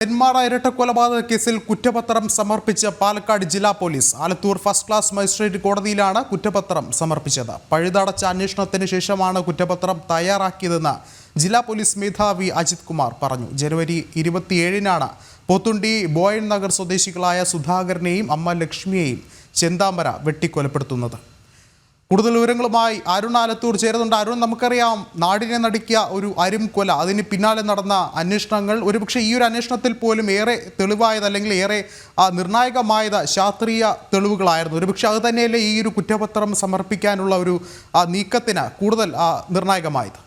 നെന്മാറ ഇരട്ടക്കൊലപാതക കേസിൽ കുറ്റപത്രം സമർപ്പിച്ച പാലക്കാട് ജില്ലാ police Alathur first class magistrate കോടതിയിലാണ് കുറ്റപത്രം സമർപ്പിച്ചത്. പഴുതടച്ച അന്വേഷണത്തിന് ശേഷമാണ് കുറ്റപത്രം തയ്യാറാക്കിയതെന്ന് ജില്ലാ പോലീസ് മേധാവി അജിത് കുമാർ പറഞ്ഞു. ജനുവരി 27-നാണ് പോത്തുണ്ടി ബോയൻ നഗർ സ്വദേശികളായ സുധാകരനെയും അമ്മ ലക്ഷ്മിയെയും ചെന്താമര വെട്ടിക്കൊലപ്പെടുത്തുന്നത്. കൂടുതൽ വിവരങ്ങളുമായി അരുൺ ആലത്തൂർ ചേരുന്നുണ്ട്. അരുൺ, നമുക്കറിയാം നാടിനെ നടുക്കിയ ഒരു അരും കൊല, അതിന് പിന്നാലെ നടന്ന അന്വേഷണങ്ങൾ, ഒരുപക്ഷെ ഈ ഒരു അന്വേഷണത്തിൽ പോലും ഏറെ തെളിവായത് അല്ലെങ്കിൽ ഏറെ നിർണായകമായത് ശാസ്ത്രീയ തെളിവുകളായിരുന്നു. ഒരുപക്ഷെ അത് തന്നെയല്ലേ ഈ ഒരു കുറ്റപത്രം സമർപ്പിക്കാനുള്ള ഒരു നീക്കത്തിന് കൂടുതൽ നിർണായകമായത്?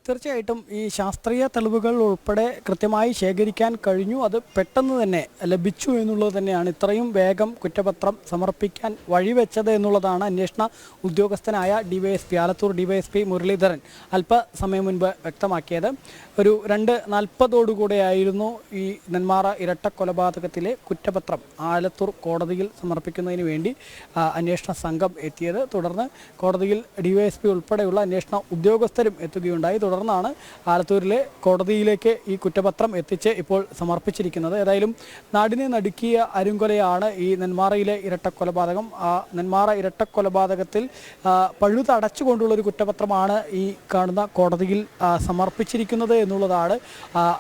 തീർച്ചയായിട്ടും ഈ ശാസ്ത്രീയ തെളിവുകൾ ഉൾപ്പെടെ കൃത്യമായി ശേഖരിക്കാൻ കഴിഞ്ഞു. അത് പെട്ടെന്ന് തന്നെ ലഭിച്ചു എന്നുള്ളത് തന്നെയാണ് ഇത്രയും വേഗം കുറ്റപത്രം സമർപ്പിക്കാൻ വഴിവെച്ചത് എന്നുള്ളതാണ് അന്വേഷണ ഉദ്യോഗസ്ഥനായ ഡിവൈഎസ്പി ആലത്തൂർ ഡിവൈഎസ്പി മുരളീധരൻ അല്പസമയം മുൻപ് വ്യക്തമാക്കിയത്. ഒരു 2:40 ഈ നെന്മാറ ഇരട്ടക്കൊലപാതകത്തിലെ കുറ്റപത്രം ആലത്തൂർ കോടതിയിൽ സമർപ്പിക്കുന്നതിന് വേണ്ടി അന്വേഷണ സംഘം എത്തിയത്. തുടർന്ന് കോടതിയിൽ ഡിവൈഎസ്പി ഉൾപ്പെടെയുള്ള അന്വേഷണ ഉദ്യോഗസ്ഥരും എത്തുകയുണ്ടായി. തുടർന്നാണ് ആലത്തൂരിലെ കോടതിയിലേക്ക് ഈ കുറ്റപത്രം എത്തിച്ച് ഇപ്പോൾ സമർപ്പിച്ചിരിക്കുന്നത്. ഏതായാലും നാടിനെ നടുക്കിയ അരുംകൊലയാണ് ഈ നെന്മാറയിലെ ഇരട്ടക്കൊലപാതകം. ആ നെന്മാറ ഇരട്ടക്കൊലപാതകത്തിൽ പഴുതടച്ചുകൊണ്ടുള്ളൊരു കുറ്റപത്രമാണ് ഈ കാണുന്ന കോടതിയിൽ സമർപ്പിച്ചിരിക്കുന്നത് എന്നുള്ളതാണ്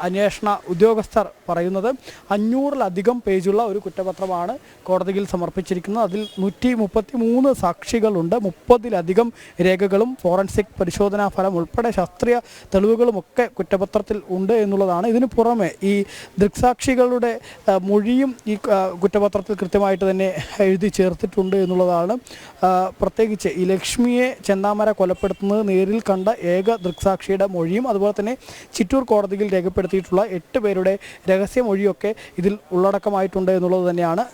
അന്വേഷണ ഉദ്യോഗസ്ഥർ പറയുന്നത്. 500-ലധികം പേജുള്ള ഒരു കുറ്റപത്രമാണ് കോടതിയിൽ സമർപ്പിച്ചിരിക്കുന്നത്. അതിൽ 133 സാക്ഷികളുണ്ട്, 30-ലധികം രേഖകളും ഫോറൻസിക് പരിശോധനാ ഫലം ഉൾപ്പെടെ ശാസ്ത്രീയ തെളിവുകളുമൊക്കെ കുറ്റപത്രത്തിൽ ഉണ്ട് എന്നുള്ളതാണ്. ഇതിനു പുറമെ ഈ ദൃക്സാക്ഷികളുടെ മൊഴിയും ഈ കുറ്റപത്രത്തിൽ കൃത്യമായിട്ട് തന്നെ എഴുതി ചേർത്തിട്ടുണ്ട് എന്നുള്ളതാണ്. പ്രത്യേകിച്ച് ഈ ലക്ഷ്മിയെ ചെന്താമര കൊലപ്പെടുത്തുന്നത് നേരിൽ കണ്ട ഏക ദൃക്സാക്ഷിയുടെ മൊഴിയും അതുപോലെ തന്നെ ചിറ്റൂർ കോടതിയിൽ രേഖപ്പെടുത്തിയിട്ടുള്ള 8 പേരുടെ രഹസ്യമൊഴിയൊക്കെ ഇതിൽ ഉള്ളടക്കമായിട്ടുണ്ട് എന്നുള്ളത് തന്നെയാണ്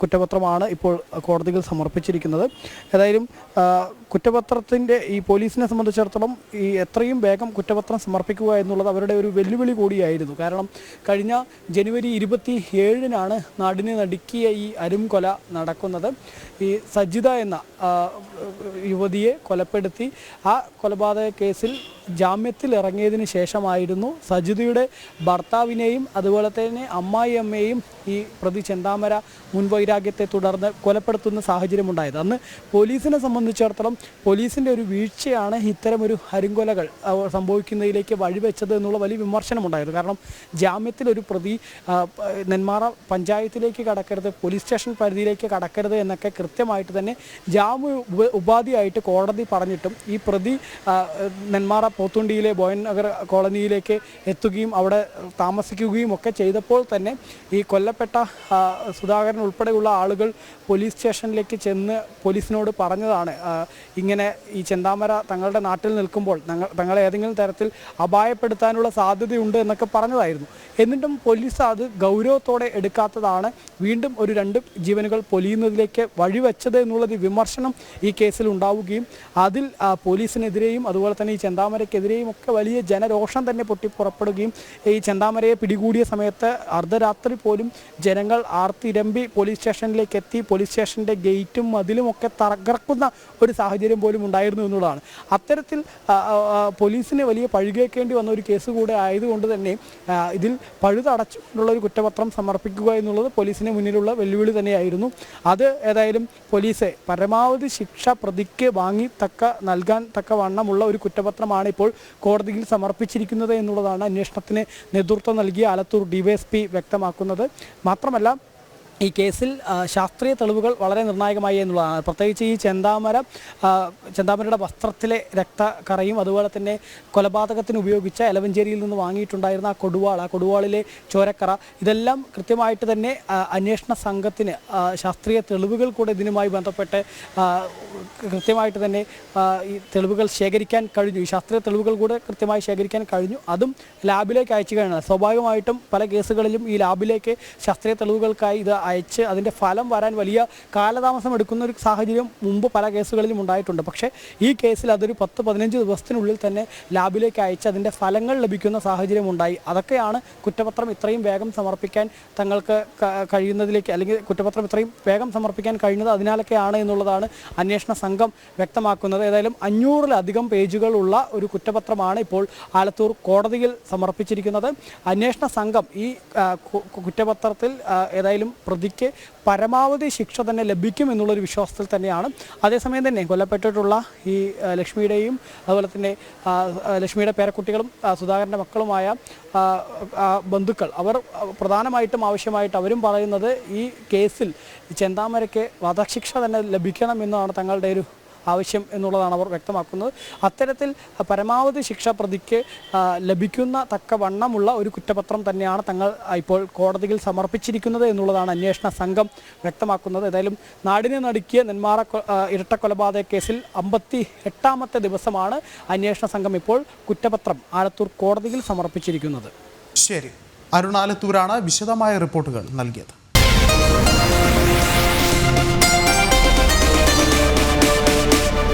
കുറ്റപത്രമാണ് ഇപ്പോൾ കോടതിയിൽ സമർപ്പിച്ചിരിക്കുന്നത്. ഏതായാലും കുറ്റപത്രത്തിൻ്റെ ഈ പോലീസിനെ സംബന്ധിച്ചിടത്തോളം ഈ എത്രയും വേഗം കുറ്റപത്രം സമർപ്പിക്കുക എന്നുള്ളത് അവരുടെ ഒരു വെല്ലുവിളി കൂടിയായിരുന്നു. കാരണം കഴിഞ്ഞ ജനുവരി 27-നാണ് നാടിനെ നടുക്കിയ ഈ അരുംകൊല നടക്കുന്നത്. ഈ സജിത എന്ന യുവതിയെ കൊലപ്പെടുത്തി ആ കൊലപാതക കേസിൽ ജാമ്യത്തിൽ ഇറങ്ങിയതിന് ശേഷമായിരുന്നു സജിതയുടെ ഭർത്താവിനെയും അതുപോലെ തന്നെ അമ്മായിയമ്മയെയും ഈ പ്രതി ചെന്താമര മുൻവൈരാഗ്യത്തെ തുടർന്ന് കൊലപ്പെടുത്തുന്ന സാഹചര്യമുണ്ടായത്. അന്ന് പോലീസിനെ സംബന്ധിച്ചിടത്തോളം പോലീസിൻ്റെ ഒരു വീഴ്ചയാണ് ഇത്തരമൊരു അരുംകൊലകൾ സംഭവിക്കുന്നതിലേക്ക് വഴിവെച്ചത് എന്നുള്ള വലിയ വിമർശനമുണ്ടായിരുന്നു. കാരണം ജാമ്യത്തിലൊരു പ്രതി നെന്മാറ പഞ്ചായത്തിലേക്ക് കടക്കരുത്, പോലീസ് സ്റ്റേഷൻ പരിധിയിലേക്ക് കടക്കരുത് എന്നൊക്കെ കൃത്യമായിട്ട് തന്നെ ജാമ്യ ഉപാധിയായിട്ട് കോടതി പറഞ്ഞിട്ടും ഈ പ്രതി നെന്മാറ പോത്തുണ്ടിയിലെ ബോയൻ നഗർ കോളനിയിലേക്ക് എത്തുകയും അവിടെ താമസിക്കുകയും ഒക്കെ ചെയ്തപ്പോൾ തന്നെ ഈ കൊല്ലപ്പെട്ട സുധാകരൻ ഉൾപ്പെടെയുള്ള ആളുകൾ പോലീസ് സ്റ്റേഷനിലേക്ക് ചെന്ന് പോലീസിനോട് പറഞ്ഞതാണ് ഇങ്ങനെ ഈ ചെന്താമര തങ്ങളുടെ നാട്ടിൽ നിൽക്കുമ്പോൾ തങ്ങളെ ഏതെങ്കിലും തരത്തിൽ അപായപ്പെടുത്താനുള്ള സാധ്യതയുണ്ട് എന്നൊക്കെ പറഞ്ഞതായിരുന്നു. എന്നിട്ടും പോലീസ് അത് ഗൗരവത്തോടെ എടുക്കാത്തതാണ് വീണ്ടും ഒരു 2 ജീവനുകൾ പൊലിയുന്നതിലേക്ക് വഴിവെച്ചത് എന്നുള്ളത് വിമർശനം ഈ കേസിൽ ഉണ്ടാവുകയും അതിൽ പോലീസിനെതിരെയും അതുപോലെ തന്നെ ഈ ചെന്താമരയ്ക്കെതിരെയും ഒക്കെ വലിയ ജനരോഷം തന്നെ പൊട്ടിപ്പുറപ്പെടുകയും ഈ ചെന്താമരയെ പിടികൂടിയ സമയത്ത് അർദ്ധരാത്രി പോലും ജനങ്ങൾ ആർത്തിരമ്പി പോലീസ് സ്റ്റേഷനിലേക്ക് എത്തി പോലീസ് സ്റ്റേഷൻ്റെ ഗേറ്റും മതിലും ഒക്കെ തകർക്കുന്ന ഒരു സാഹചര്യം പോലും ഉണ്ടായിരുന്നു എന്നുള്ളതാണ്. അത്തരത്തിൽ പോലീസിന് വലിയ പഴുകേക്കേണ്ടി വന്ന ഒരു കേസ് കൂടെ ആയതുകൊണ്ട് തന്നെ ഇതിൽ പഴുതടച്ചുകൊണ്ടുള്ള ഒരു കുറ്റപത്രം സമർപ്പിക്കുക എന്നുള്ളത് പോലീസിന് മുന്നിലുള്ള വെല്ലുവിളി തന്നെയായിരുന്നു. അത് ഏതായാലും പോലീസ് പരമാവധി ശിക്ഷ പ്രതിക്ക് നൽകാൻ തക്കവണ്ണമുള്ള ഒരു കുറ്റപത്രമാണ് ഇപ്പോൾ കോടതിയിൽ സമർപ്പിച്ചിരിക്കുന്നത് എന്നുള്ളതാണ് അന്വേഷണത്തിന് നേതൃത്വം നൽകിയ ആലത്തൂർ ഡിവൈഎസ്പി വ്യക്തമാക്കുന്നത്. മാത്രമല്ല ഈ കേസിൽ ശാസ്ത്രീയ തെളിവുകൾ വളരെ നിർണായകമായി എന്നുള്ളതാണ്. പ്രത്യേകിച്ച് ഈ ചെന്താമരയുടെ വസ്ത്രത്തിലെ രക്തക്കറയും അതുപോലെ തന്നെ കൊലപാതകത്തിന് ഉപയോഗിച്ച എലവഞ്ചേരിയിൽ നിന്ന് വാങ്ങിയിട്ടുണ്ടായിരുന്ന ആ കൊടുവാളിലെ ചോരക്കറ, ഇതെല്ലാം കൃത്യമായിട്ട് തന്നെ അന്വേഷണ സംഘത്തിന് ശാസ്ത്രീയ തെളിവുകൾ കൂടെ ഇതിനുമായി ബന്ധപ്പെട്ട് കൃത്യമായിട്ട് തന്നെ ഈ തെളിവുകൾ ശേഖരിക്കാൻ കഴിഞ്ഞു. ഈ ശാസ്ത്രീയ തെളിവുകൾ കൂടെ കൃത്യമായി ശേഖരിക്കാൻ കഴിഞ്ഞു. അതും ലാബിലേക്ക് അയച്ചു കഴിഞ്ഞാൽ സ്വാഭാവികമായിട്ടും പല കേസുകളിലും ഈ ലാബിലേക്ക് ശാസ്ത്രീയ തെളിവുകൾക്കായി ഇത് അയച്ച് അതിൻ്റെ ഫലം വരാൻ വലിയ കാലതാമസം എടുക്കുന്ന ഒരു സാഹചര്യം മുമ്പ് പല കേസുകളിലും ഉണ്ടായിട്ടുണ്ട്. പക്ഷേ ഈ കേസിൽ അതൊരു 10-15 ദിവസത്തിനുള്ളിൽ തന്നെ ലാബിലേക്ക് അയച്ച് അതിൻ്റെ ഫലങ്ങൾ ലഭിക്കുന്ന സാഹചര്യം ഉണ്ടായി. അതൊക്കെയാണ് കുറ്റപത്രം ഇത്രയും വേഗം സമർപ്പിക്കാൻ തങ്ങൾക്ക് കഴിയുന്നതിലേക്ക്, അല്ലെങ്കിൽ കുറ്റപത്രം ഇത്രയും വേഗം സമർപ്പിക്കാൻ കഴിയുന്നത് അതിനാലൊക്കെയാണ് എന്നുള്ളതാണ് അന്വേഷണ സംഘം വ്യക്തമാക്കുന്നത്. ഏതായാലും 500-ലധികം പേജുകളുള്ള ഒരു കുറ്റപത്രമാണ് ഇപ്പോൾ ആലത്തൂർ കോടതിയിൽ സമർപ്പിച്ചിരിക്കുന്നത്. അന്വേഷണ സംഘം ഈ കുറ്റപത്രത്തിൽ ഏതായാലും പ്രതിക്ക് പരമാവധി ശിക്ഷ തന്നെ ലഭിക്കും എന്നുള്ളൊരു വിശ്വാസത്തിൽ തന്നെയാണ്. അതേസമയം തന്നെ കൊല്ലപ്പെട്ടിട്ടുള്ള ഈ ലക്ഷ്മിയുടെയും അതുപോലെ തന്നെ ലക്ഷ്മിയുടെ പേരക്കുട്ടികളും സുധാകരൻ്റെ മക്കളുമായ ബന്ധുക്കൾ, അവർ പ്രധാനമായിട്ടും ആവശ്യമായിട്ട് അവരും പറയുന്നത് ഈ കേസിൽ ചെന്താമരയ്ക്ക് വധശിക്ഷ തന്നെ ലഭിക്കണം എന്നാണ് തങ്ങളുടെ ഒരു ആവശ്യം എന്നുള്ളതാണ് അവർ വ്യക്തമാക്കുന്നത്. അത്തരത്തിൽ പരമാവധി ശിക്ഷ പ്രതിക്ക് ലഭിക്കുന്ന തക്കവണ്ണമുള്ള ഒരു കുറ്റപത്രം തന്നെയാണ് തങ്ങൾ ഇപ്പോൾ കോടതിയിൽ സമർപ്പിച്ചിരിക്കുന്നത് എന്നുള്ളതാണ് അന്വേഷണ സംഘം വ്യക്തമാക്കുന്നത്. ഏതായാലും നാടിനെ നടുക്കിയ നെന്മാറ ഇരട്ടക്കൊലപാതക കേസിൽ 58ാമത്തെ ദിവസമാണ് അന്വേഷണ സംഘം ഇപ്പോൾ കുറ്റപത്രം ആലത്തൂർ കോടതിയിൽ സമർപ്പിച്ചിരിക്കുന്നത്. ശരി, അരുൺ ആലത്തൂരാണ് വിശദമായ റിപ്പോർട്ടുകൾ നൽകിയത്.